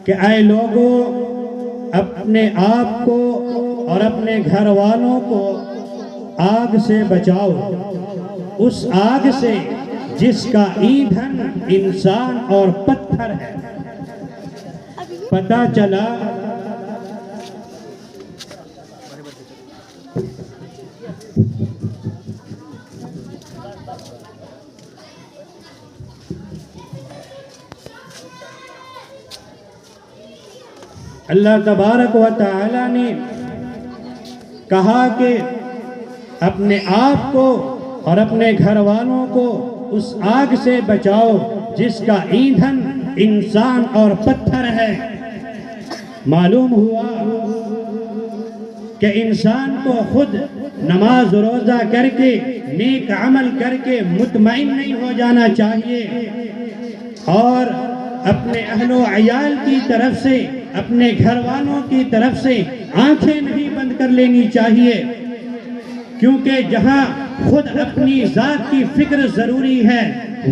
کہ اے لوگوں، اپنے آپ کو اور اپنے گھر والوں کو آگ سے بچاؤ، اس آگ سے جس کا ایندھن انسان اور پتھر ہے۔ پتہ چلا اللہ تبارک و تعالی نے کہا کہ اپنے آپ کو اور اپنے گھر والوں کو اس آگ سے بچاؤ جس کا ایندھن انسان اور پتھر ہے۔ معلوم ہوا کہ انسان کو خود نماز روزہ کر کے نیک عمل کر کے مطمئن نہیں ہو جانا چاہیے، اور اپنے اہل و عیال کی طرف سے، اپنے گھر والوں کی طرف سے آنکھیں نہیں بند کر لینی چاہیے، کیونکہ جہاں خود اپنی ذات کی فکر ضروری ہے،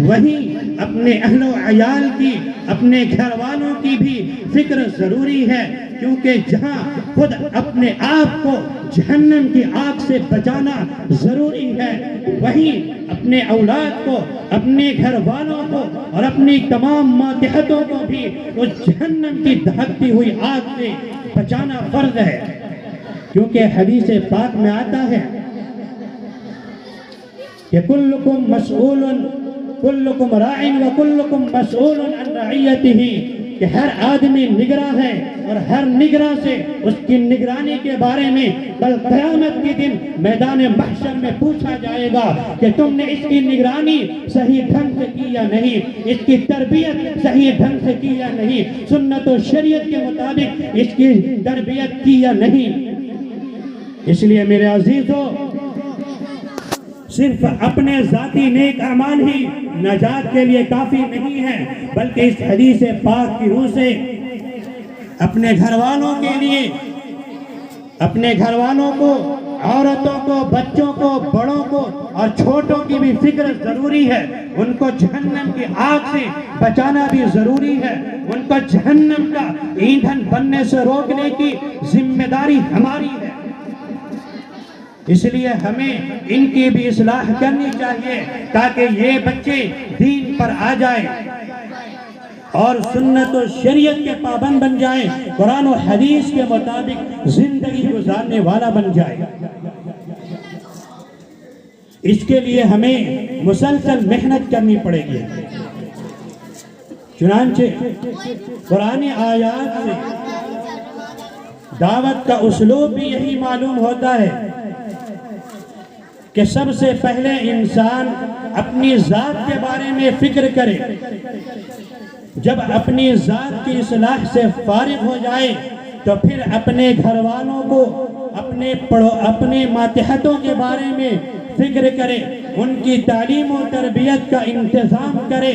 وہیں اپنے اہل و عیال کی، اپنے گھر والوں کی بھی فکر ضروری ہے، کیونکہ جہاں خود اپنے آپ کو جہنم کی آگ سے بچانا ضروری ہے، وہیں اپنے اولاد کو، اپنے گھر والوں کو اور اپنی تمام ماتحتوں کو بھی اس جہنم کی دہکتی ہوئی آگ سے بچانا فرض ہے۔ کیونکہ حدیث پاک میں آتا ہے کہ کلکم مسئول، کلکم راع و کلکم مسئول عن رعیتہ، کہ ہر آدمی نگراں ہے اور ہر نگراں سے اس کی نگرانی کے بارے میں کل قیامت کے دن میدان محشر میں پوچھا جائے گا کہ تم نے اس کی نگرانی صحیح ڈھنگ سے کی یا نہیں، اس کی تربیت صحیح ڈھنگ سے کی یا نہیں، سنت و شریعت کے مطابق اس کی تربیت کی یا نہیں۔ اس لیے میرے عزیزو، صرف اپنے ذاتی نیک اعمال ہی نجات کے لیے کافی نہیں ہے، بلکہ اس حدیث پاک کی روح سے اپنے گھر والوں کے لیے، اپنے گھر والوں کو، عورتوں کو، بچوں کو، بڑوں کو اور چھوٹوں کی بھی فکر ضروری ہے۔ ان کو جہنم کی آگ سے بچانا بھی ضروری ہے، ان کو جہنم کا ایندھن بننے سے روکنے کی ذمہ داری ہماری ہے۔ اس لیے ہمیں ان کی بھی اصلاح کرنی چاہیے تاکہ یہ بچے دین پر آ جائیں اور سنت و شریعت کے پابند بن جائیں، قرآن و حدیث کے مطابق زندگی گزارنے والا بن جائے۔ اس کے لیے ہمیں مسلسل محنت کرنی پڑے گی۔ چنانچہ قرآن آیات سے دعوت کا اسلوب بھی یہی معلوم ہوتا ہے کہ سب سے پہلے انسان اپنی ذات کے بارے میں فکر کرے، جب اپنی ذات کی اصلاح سے فارغ ہو جائے تو پھر اپنے گھر والوں کو، اپنے ماتحتوں کے بارے میں فکر کرے، ان کی تعلیم و تربیت کا انتظام کرے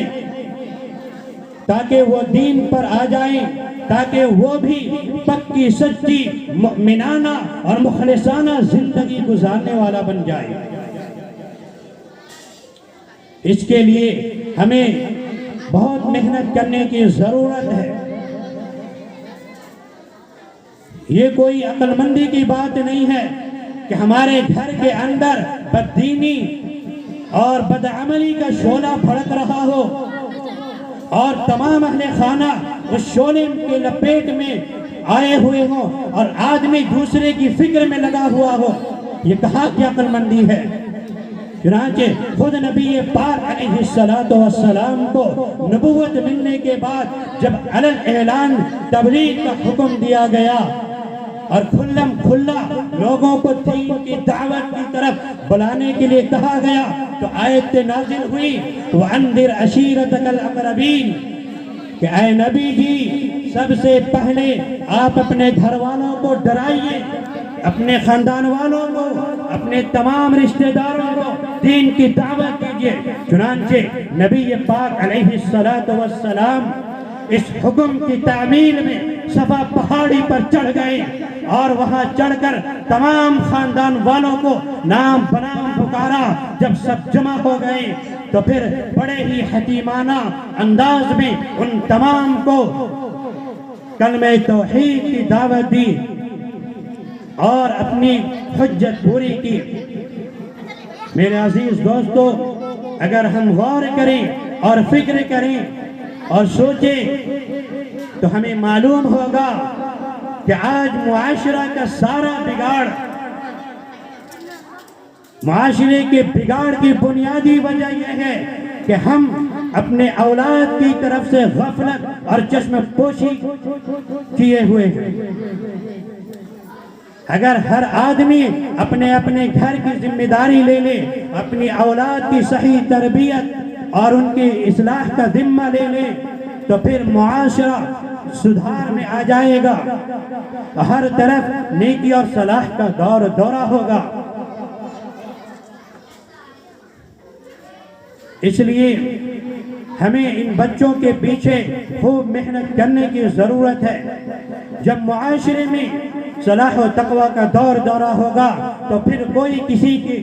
تاکہ وہ دین پر آ جائیں، تاکہ وہ بھی پکی سچی مؤمنانہ اور مخلصانہ زندگی گزارنے والا بن جائے۔ اس کے لیے ہمیں بہت محنت کرنے کی ضرورت ہے۔ یہ کوئی عقل مندی کی بات نہیں ہے کہ ہمارے گھر کے اندر بددینی اور بدعملی کا شعلہ بھڑک رہا ہو اور تمام اہل خانہ اس شعلے کے لپیٹ میں آئے ہوئے ہوں اور آدمی دوسرے کی فکر میں لگا ہوا ہو۔ یہ کہاں کی عقل مندی ہے؟ چنانچہ خود نبی پاک علیہ السلام کو نبوت ملنے کے بعد جب علن اعلان تبلیغ کا حکم دیا گیا اور کھلم کھلا لوگوں کو دین کی دعوت کی طرف بلانے کے لیے کہا گیا تو آیت نازل ہوئی وَأَنذِرْ عَشِيرَتَكَ الْأَقْرَبِينَ، کہ اے نبی جی سب سے پہلے آپ اپنے گھر والوں کو ڈرائیے، اپنے خاندان والوں کو، اپنے تمام رشتہ داروں کو دین کی دعوت دیجئے۔ چنانچہ نبی پاک علیہ السلام اس حکم کی تعمیل میں صفا پہاڑی پر چڑھ گئے اور وہاں چڑھ کر تمام خاندان والوں کو نام بنام پکارا۔ جب سب جمع ہو گئے تو پھر بڑے ہی حکیمانہ انداز میں ان تمام کو کلمہ توحید کی دعوت دی اور اپنی حجت پوری کی۔ میرے عزیز دوستو، اگر ہم غور کریں اور فکر کریں اور سوچیں تو ہمیں معلوم ہوگا کہ آج معاشرہ کا سارا بگاڑ، معاشرے کے بگاڑ کی بنیادی وجہ یہ ہے کہ ہم اپنے اولاد کی طرف سے غفلت اور چشم پوشی کیے ہوئے ہیں۔ اگر ہر آدمی اپنے اپنے گھر کی ذمہ داری لے لے، اپنی اولاد کی صحیح تربیت اور ان کی اصلاح کا ذمہ لے لے، تو پھر معاشرہ سدھار میں آ جائے گا، ہر طرف نیکی اور صلاح کا دورہ ہوگا۔ اس لیے ہمیں ان بچوں کے پیچھے خوب محنت کرنے کی ضرورت ہے۔ جب معاشرے میں صلاح و تقوی کا دورہ ہوگا تو پھر کوئی کسی کی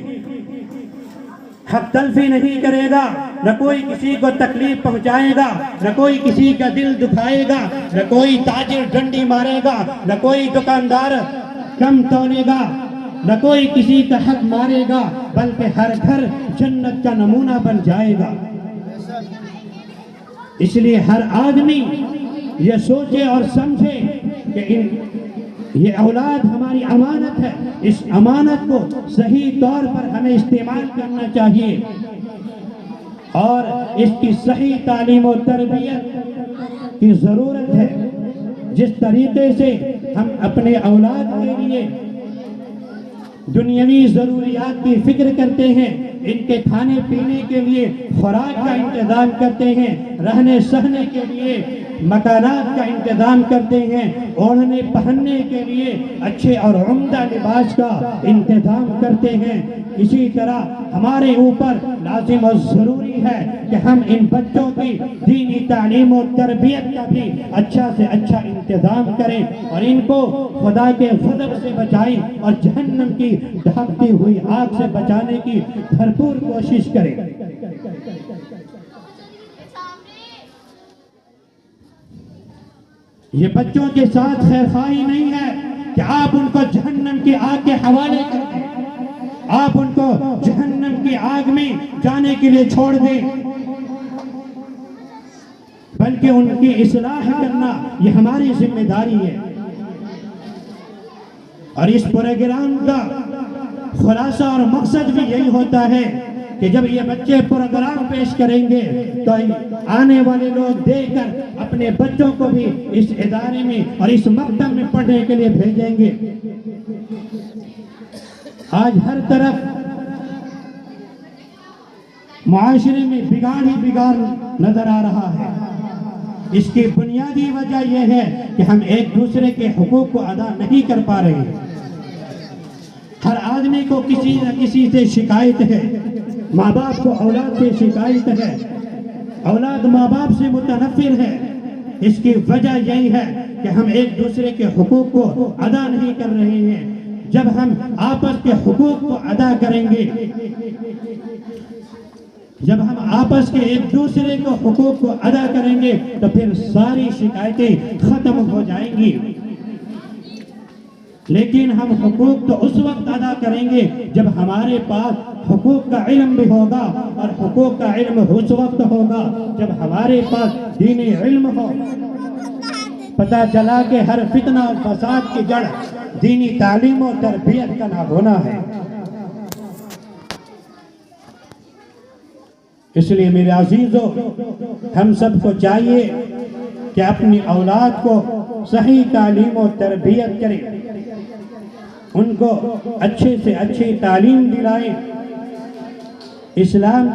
حق تلفی نہیں کرے گا، نہ کوئی کسی کو تکلیف پہنچائے گا، نہ کوئی کسی کا دل دکھائے گا، نہ کوئی تاجر ڈنڈی مارے گا، نہ کوئی دکاندار کم تونے گا، نہ کوئی کسی کا حق مارے گا، بلکہ ہر گھر جنت کا نمونہ بن جائے گا۔ اس لیے ہر آدمی یہ سوچے اور سمجھے کہ یہ اولاد ہماری امانت ہے، اس امانت کو صحیح طور پر ہمیں استعمال کرنا چاہیے اور اس کی صحیح تعلیم و تربیت کی ضرورت ہے۔ جس طریقے سے ہم اپنے اولاد کے لیے دنیاوی ضروریات کی فکر کرتے ہیں، ان کے کھانے پینے کے لیے خوراک کا انتظام کرتے ہیں، رہنے سہنے کے لیے مکانات کا انتظام کرتے ہیں، اوڑھنے پہننے کے لیے اچھے اور عمدہ لباس کا انتظام کرتے ہیں، اسی طرح ہمارے اوپر لازم اور ضروری ہے کہ ہم ان بچوں کی دینی تعلیم و تربیت کا بھی اچھا سے اچھا انتظام کریں اور ان کو خدا کے غضب سے بچائیں اور جہنم کی دھاکتی ہوئی آگ سے بچانے کی بھرپور کوشش کریں۔ یہ بچوں کے ساتھ خیرخواہی نہیں ہے کہ آپ ان کو جہنم کی آگ کے حوالے کر دیں، آپ ان کو جہنم کی آگ میں جانے کے لیے چھوڑ دیں، بلکہ ان کی اصلاح کرنا یہ ہماری ذمہ داری ہے۔ اور اس پروگرام کا خلاصہ اور مقصد بھی یہی ہوتا ہے کہ جب یہ بچے پروگرام پیش کریں گے تو آنے والے لوگ دیکھ کر اپنے بچوں کو بھی اس ادارے میں اور اس مکتب میں پڑھنے کے لیے بھیجیں گے۔ آج ہر طرف معاشرے میں بگاڑ ہی بگاڑ نظر آ رہا ہے۔ اس کی بنیادی وجہ یہ ہے کہ ہم ایک دوسرے کے حقوق کو ادا نہیں کر پا رہے ہیں۔ ہر آدمی کو کسی نہ کسی سے شکایت ہے، ماں باپ کو اولاد سے شکایت ہے، اولاد ماں باپ سے متنفر ہے۔ اس کی وجہ یہی ہے کہ ہم ایک دوسرے کے حقوق کو ادا نہیں کر رہے ہیں۔ جب ہم آپس کے حقوق کو ادا کریں گے، جب ہم آپس کے ایک دوسرے کو حقوق کو ادا کریں گے تو پھر ساری شکایتیں ختم ہو جائیں گی۔ لیکن ہم حقوق تو اس وقت ادا کریں گے جب ہمارے پاس حقوق کا علم بھی ہوگا، اور حقوق کا علم اس وقت ہوگا جب ہمارے پاس دینی علم ہو۔ پتہ چلا کہ ہر فتنہ اور فساد کی جڑ دینی تعلیم و تربیت کا نہ ہونا ہے۔ اس لیے میرے عزیزو، ہم سب کو چاہیے کہ اپنی اولاد کو صحیح تعلیم و تربیت کریں، ان کو اچھے سے اچھی تعلیم دلائیں، اسلام کی